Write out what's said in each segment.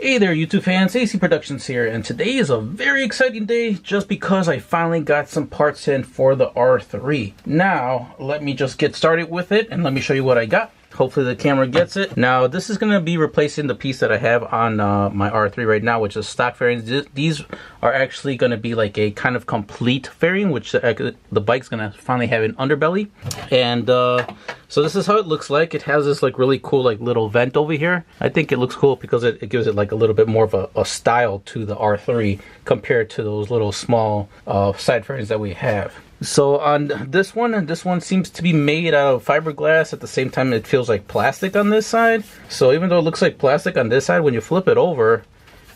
Hey there YouTube fans, AC Productions here, and today is a very exciting day just because I finally got some parts in for the R3. Now, let me just get started with it and let me show you what I got. Hopefully the camera gets it. Now, this is going to be replacing the piece that I have on my R3 right now, which is stock fairings. These are actually going to be like a kind of complete fairing, which the bike's going to finally have an underbelly. And so this is how it looks like. It has this like really cool like little vent over here. I think it looks cool because it gives it like a little bit more of a style to the R3 compared to those little small side fairings that we have. So on this one seems to be made out of fiberglass. At the same time, it feels like plastic on this side. So even though it looks like plastic on this side, when you flip it over,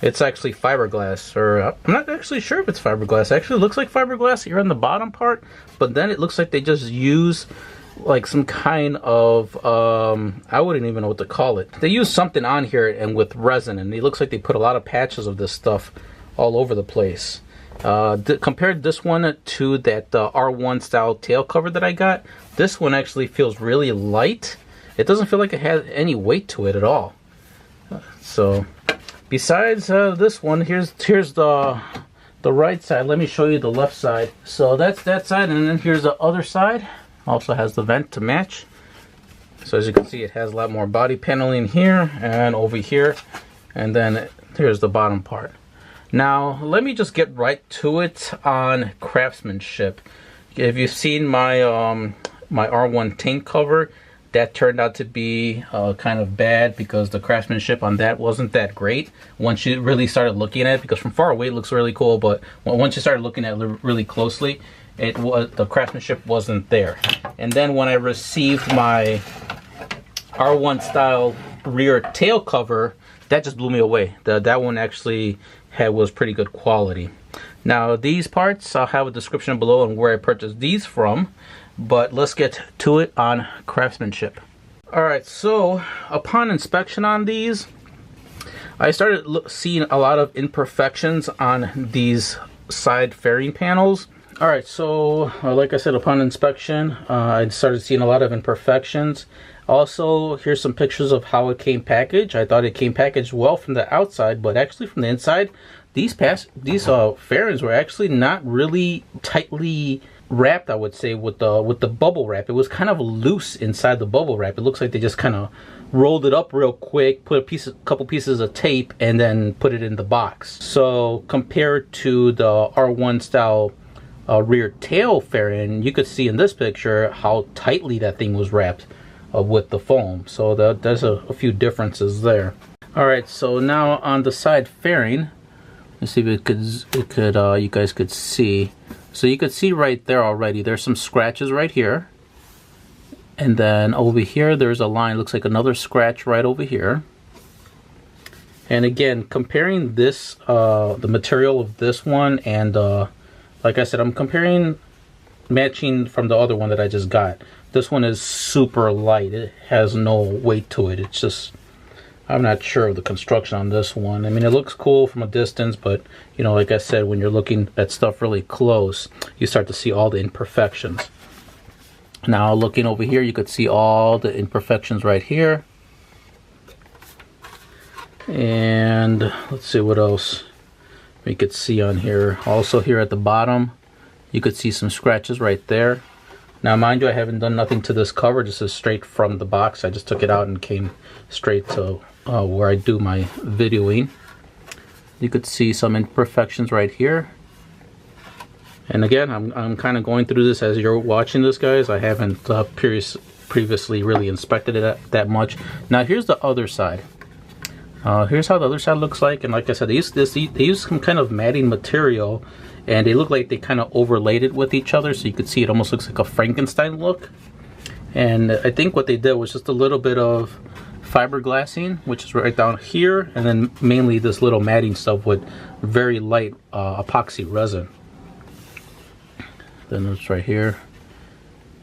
it's actually fiberglass. Or I'm not actually sure if it's fiberglass. It actually looks like fiberglass here on the bottom part, but then it looks like they just use like some kind of I wouldn't even know what to call it. They use something on here and with resin, and it looks like they put a lot of patches of this stuff all over the place. Compared this one to that R1 style tail cover that I got, this one actually feels really light. It doesn't feel like it has any weight to it at all. So besides this one, here's the right side. Let me show you the left side. So that's that side, and then here's the other side. Also has the vent to match. So as you can see, it has a lot more body paneling here and over here, and then here's the bottom part. Now, let me just get right to it on Craftsmanship. If you've seen my my R1 tank cover, that turned out to be kind of bad because the Craftsmanship on that wasn't that great once you really started looking at it, because from far away it looks really cool, but once you started looking at it really closely, the Craftsmanship wasn't there. And then when I received my R1 style rear tail cover, that just blew me away. That one actually was pretty good quality. Now these parts, I'll have a description below on where I purchased these from, but let's get to it on Craftsmanship. Alright, so upon inspection on these, I started seeing a lot of imperfections on these side fairing panels. Alright, so like I said, upon inspection, I started seeing a lot of imperfections. Also, here's some pictures of how it came packaged. I thought it came packaged well from the outside, but actually from the inside, these fairings were actually not really tightly wrapped, I would say, with the bubble wrap. It was kind of loose inside the bubble wrap. It looks like they just kind of rolled it up real quick, put a couple pieces of tape, and then put it in the box. So compared to the R1 style rear tail fairing, you could see in this picture how tightly that thing was wrapped with the foam. So there's a few differences there. Alright, so now on the side fairing, let's see if you guys could see. So you could see right there already, there's some scratches right here. And then over here, there's a line, looks like another scratch right over here. And again, comparing this, the material of this one, and like I said, I'm comparing, matching from the other one that I just got. This one is super light. It has no weight to it. It's just, I'm not sure of the construction on this one. I mean, it looks cool from a distance, but you know, like I said, when you're looking at stuff really close, you start to see all the imperfections. Now looking over here, you could see all the imperfections right here. And let's see what else we could see on here. Also here at the bottom, you could see some scratches right there. Now mind you, I haven't done nothing to this cover. This is straight from the box. I just took it out and came straight to where I do my videoing. You could see some imperfections right here. And again, I'm kind of going through this as you're watching this, guys. I haven't previously really inspected it that much. Now here's the other side. Here's how the other side looks like. And like I said, they use some kind of matting material, and they look like they kind of overlaid it with each other, so you could see it almost looks like a Frankenstein look. And I think what they did was just a little bit of fiberglassing, which is right down here, and then mainly this little matting stuff with very light epoxy resin. Then it's right here.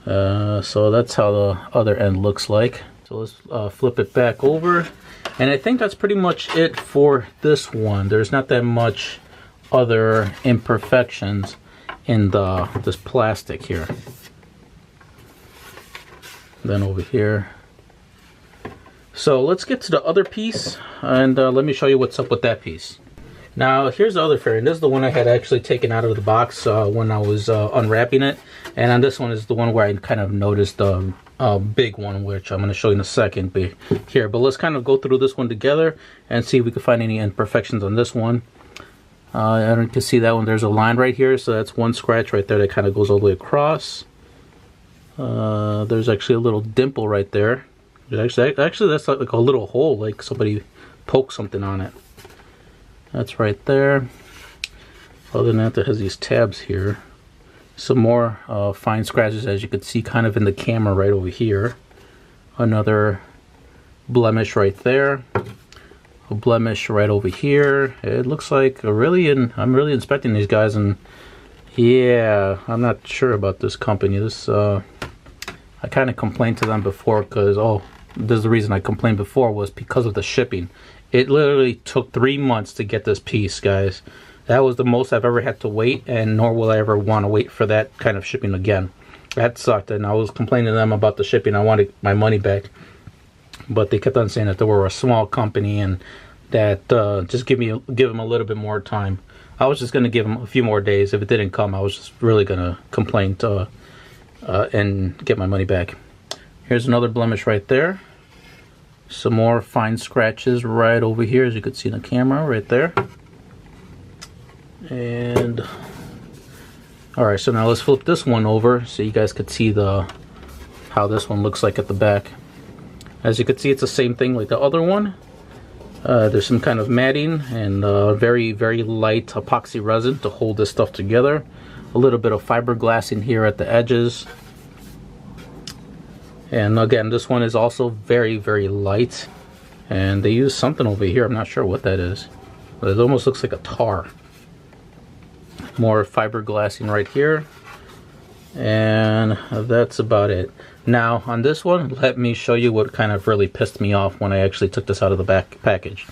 So that's how the other end looks like. So let's flip it back over. And I think that's pretty much it for this one. There's not that much other imperfections in this plastic here. Then over here, So let's get to the other piece, and let me show you what's up with that piece. Now here's the other fairing. This is the one I had actually taken out of the box when I was unwrapping it, and on this one is the one where I kind of noticed the big one, which I'm going to show you in a second here. But let's kind of go through this one together and see if we can find any imperfections on this one. I don't can see that one. There's a line right here, so that's one scratch right there that kind of goes all the way across. There's actually a little dimple right there. Actually that's like a little hole, like somebody poked something on it. That's right there. Other than that, it has these tabs here. Some more fine scratches, as you can see kind of in the camera right over here. Another blemish right there. A blemish right over here. It looks like I'm really inspecting these guys, and yeah, I'm not sure about this company. This I kind of complained to them before because, this is the reason I complained before, was because of the shipping. It literally took 3 months to get this piece, guys. That was the most I've ever had to wait, and nor will I ever want to wait for that kind of shipping again. That sucked, and I was complaining to them about the shipping. I wanted my money back, but they kept on saying that they were a small company and that just give them a little bit more time. I was just going to give them a few more days. If it didn't come, I was just really going to complain and get my money back. Here's another blemish right there. Some more fine scratches right over here, as you can see in the camera right there. And alright, so now let's flip this one over so you guys could see how this one looks like at the back. As you can see, it's the same thing like the other one. There's some kind of matting and very, very light epoxy resin to hold this stuff together. A little bit of fiberglass in here at the edges. And again, this one is also very, very light. And they use something over here. I'm not sure what that is, but it almost looks like a tar. More fiberglassing right here. And that's about it. Now on this one, let me show you what kind of really pissed me off when I actually took this out of the back package.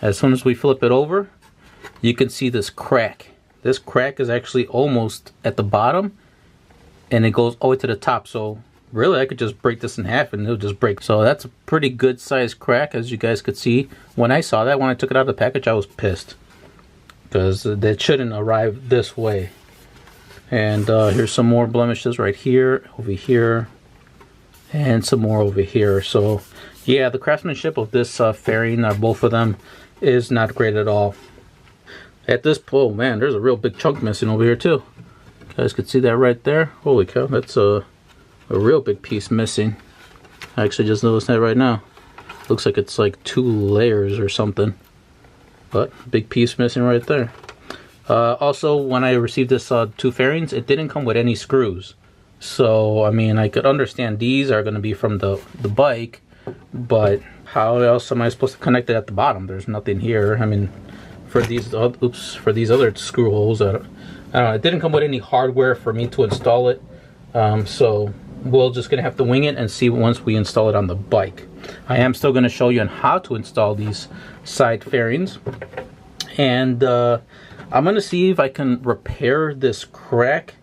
As soon as we flip it over, you can see this crack. This crack is actually almost at the bottom, and it goes all the way to the top. So really, I could just break this in half and it'll just break. So that's a pretty good sized crack, as you guys could see. When I saw that, when I took it out of the package, I was pissed, because that shouldn't arrive this way. And here's some more blemishes right here, over here, and some more over here. So yeah, the craftsmanship of this fairing, both of them, is not great at all. At this point, oh man, there's a real big chunk missing over here too. You guys could see that right there. Holy cow, that's a real big piece missing. I actually just noticed that right now. Looks like it's like 2 layers or something, but big piece missing right there. Also, when I received this 2 fairings, it didn't come with any screws. So I mean, I could understand these are going to be from the bike, but how else am I supposed to connect it at the bottom? There's nothing here. I mean, for these other screw holes, I don't know, it didn't come with any hardware for me to install it. So we're just gonna have to wing it and see once we install it on the bike. I am still going to show you on how to install these side fairings, and I'm going to see if I can repair this crack.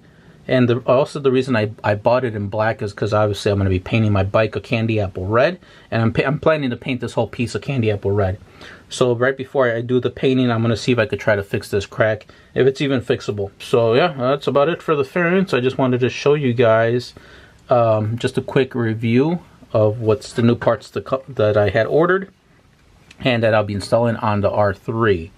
And also the reason I bought it in black is because obviously I'm going to be painting my bike a candy apple red, and I'm planning to paint this whole piece a candy apple red. So right before I do the painting, I'm going to see if I could try to fix this crack, if it's even fixable. So yeah, that's about it for the fairings. I just wanted to show you guys just a quick review of what's the new parts that I had ordered and that I'll be installing on the R3.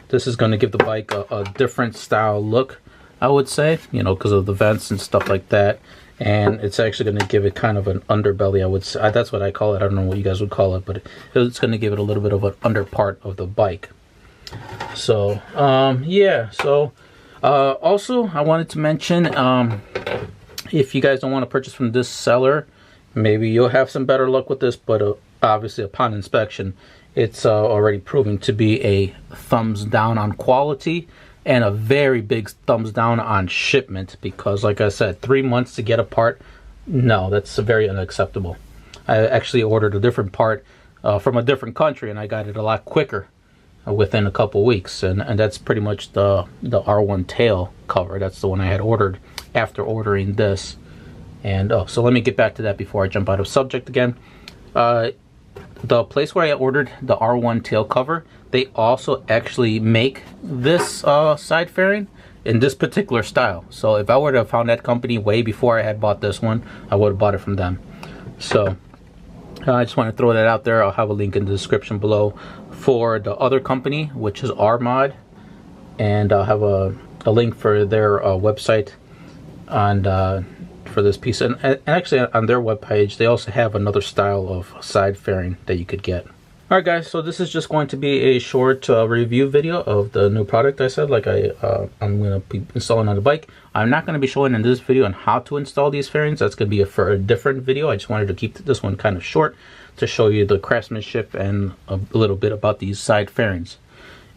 This is going to give the bike a different style look, I would say, you know, because of the vents and stuff like that. And it's actually going to give it kind of an underbelly, I would say. That's what I call it. I don't know what you guys would call it, but it's going to give it a little bit of an under part of the bike. So, yeah. So, also, I wanted to mention, if you guys don't want to purchase from this seller, maybe you'll have some better luck with this, but obviously upon inspection, it's already proving to be a thumbs down on quality and a very big thumbs down on shipment, because like I said, 3 months to get a part, no, that's very unacceptable. I actually ordered a different part from a different country, and I got it a lot quicker within a couple weeks, and that's pretty much the R1 tail cover. That's the one I had ordered after ordering this. And so let me get back to that before I jump out of subject again. the place where I ordered the R1 tail cover, they also actually make this side fairing in this particular style. So if I were to have found that company way before I had bought this one, I would have bought it from them. So I just want to throw that out there. I'll have a link in the description below for the other company, which is R-Mod, and I'll have a link for their website and for this piece. And actually on their webpage, they also have another style of side fairing that you could get. Alright guys, so this is just going to be a short review video of the new product I said, like I'm going to be installing on the bike. I'm not going to be showing in this video on how to install these fairings. That's going to be for a different video. I just wanted to keep this one kind of short to show you the craftsmanship and a little bit about these side fairings.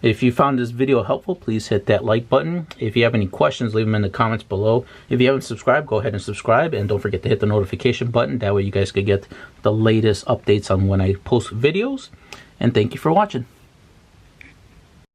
If you found this video helpful, please hit that like button. If you have any questions, leave them in the comments below. If you haven't subscribed, go ahead and subscribe, and don't forget to hit the notification button. That way you guys can get the latest updates on when I post videos. And thank you for watching.